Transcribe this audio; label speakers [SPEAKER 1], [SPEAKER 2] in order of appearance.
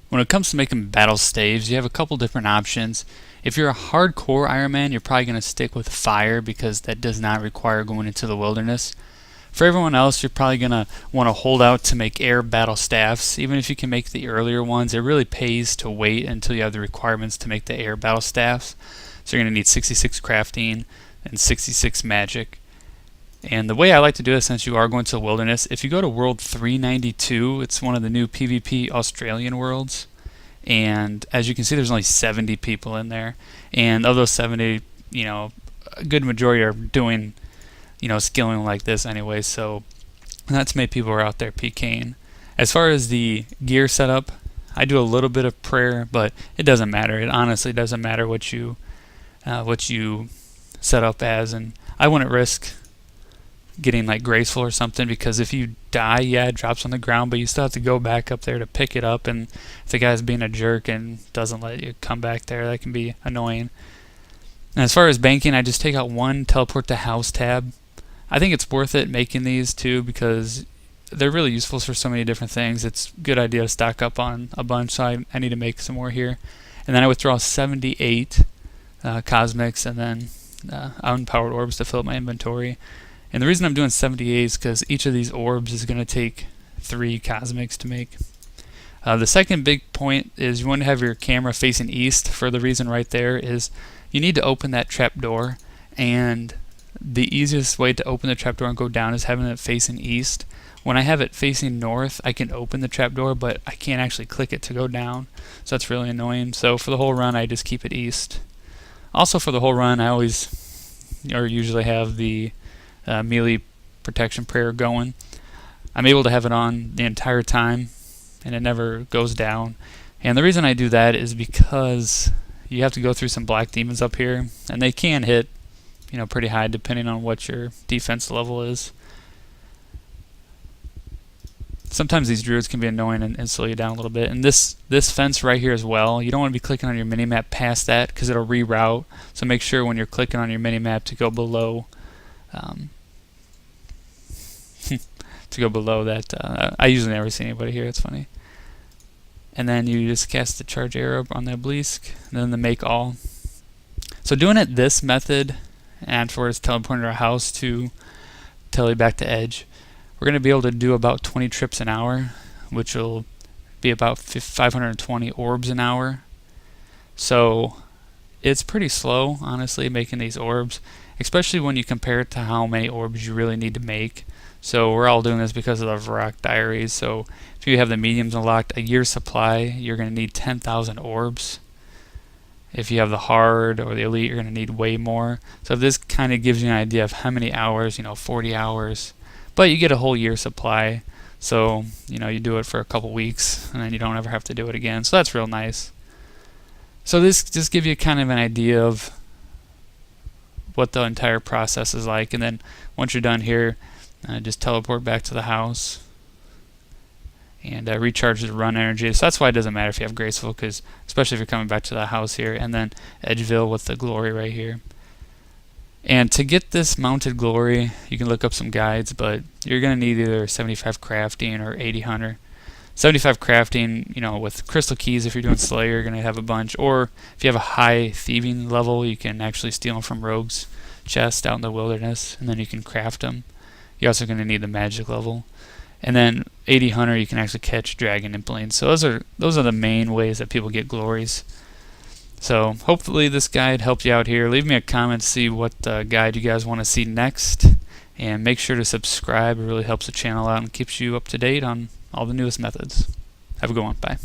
[SPEAKER 1] When it comes to making battle staves, you have a couple different options. If you're a hardcore Ironman, you're probably going to stick with fire because that does not require going into the wilderness. For everyone else, you're probably going to want to hold out to make air battle staffs. Even if you can make the earlier ones, it really pays to wait until you have the requirements to make the air battle staffs. So you're going to need 66 crafting and 66 magic. And the way I like to do it, since you are going to the wilderness, if you go to World 392, it's one of the new PvP Australian worlds. And as you can see, there's only 70 people in there. And of those 70, a good majority are doing, skilling like this anyway. So not too many people are out there PKing. As far as the gear setup, I do a little bit of prayer, but it doesn't matter. It honestly doesn't matter what you set up as. And I wouldn't risk getting like graceful or something, because if you die, yeah, it drops on the ground, but you still have to go back up there to pick it up, and if the guy's being a jerk and doesn't let you come back there, that can be annoying. And as far as banking, I just take out one teleport to house tab. I think it's worth it making these too, because they're really useful for so many different things. It's a good idea to stock up on a bunch, so I need to make some more here. And then I withdraw 78 cosmics and then unpowered orbs to fill up my inventory. And the reason I'm doing 78 is because each of these orbs is going to take 3 cosmics to make. The second big point is you want to have your camera facing east. For the reason right there is you need to open that trap door, and the easiest way to open the trap door and go down is having it facing east. When I have it facing north, I can open the trap door, but I can't actually click it to go down, so that's really annoying. So for the whole run, I just keep it east. Also for the whole run, I always or usually have the melee protection prayer going. I'm able to have it on the entire time, and it never goes down. And the reason I do that is because you have to go through some black demons up here, and they can hit, pretty high depending on what your defense level is. Sometimes these druids can be annoying and slow you down a little bit. And this fence right here as well, you don't want to be clicking on your minimap past that, because it'll reroute. So make sure when you're clicking on your minimap to go below that. I usually never see anybody here, it's funny. And then you just cast the charge arrow on the obelisk, and then the make all. So doing it this method, and for it's teleporting to our house to tele back to edge, we're going to be able to do about 20 trips an hour, which will be about 520 orbs an hour. So it's pretty slow, honestly, making these orbs, especially when you compare it to how many orbs you really need to make. So we're all doing this because of the Varrock diaries. So if you have the mediums unlocked, a year's supply, you're going to need 10,000 orbs. If you have the hard or the elite, you're going to need way more. So this kind of gives you an idea of how many hours, 40 hours. But you get a whole year supply. So, you do it for a couple weeks, and then you don't ever have to do it again. So that's real nice. So this just gives you kind of an idea of what the entire process is like. And then once you're done here, just teleport back to the house and recharge the run energy. So that's why it doesn't matter if you have graceful, because especially if you're coming back to the house here, and then Edgeville with the glory right here. And to get this mounted glory, you can look up some guides, but you're going to need either 75 crafting or 80 hunter. 75 crafting, with crystal keys, if you're doing Slayer, you're going to have a bunch. Or if you have a high thieving level, you can actually steal them from rogues' chests out in the wilderness, and then you can craft them. You're also going to need the magic level. And then 80 hunter, you can actually catch dragon implants. So those are the main ways that people get glories. So hopefully this guide helped you out here. Leave me a comment to see what guide you guys want to see next. And make sure to subscribe. It really helps the channel out and keeps you up to date on all the newest methods. Have a good one. Bye.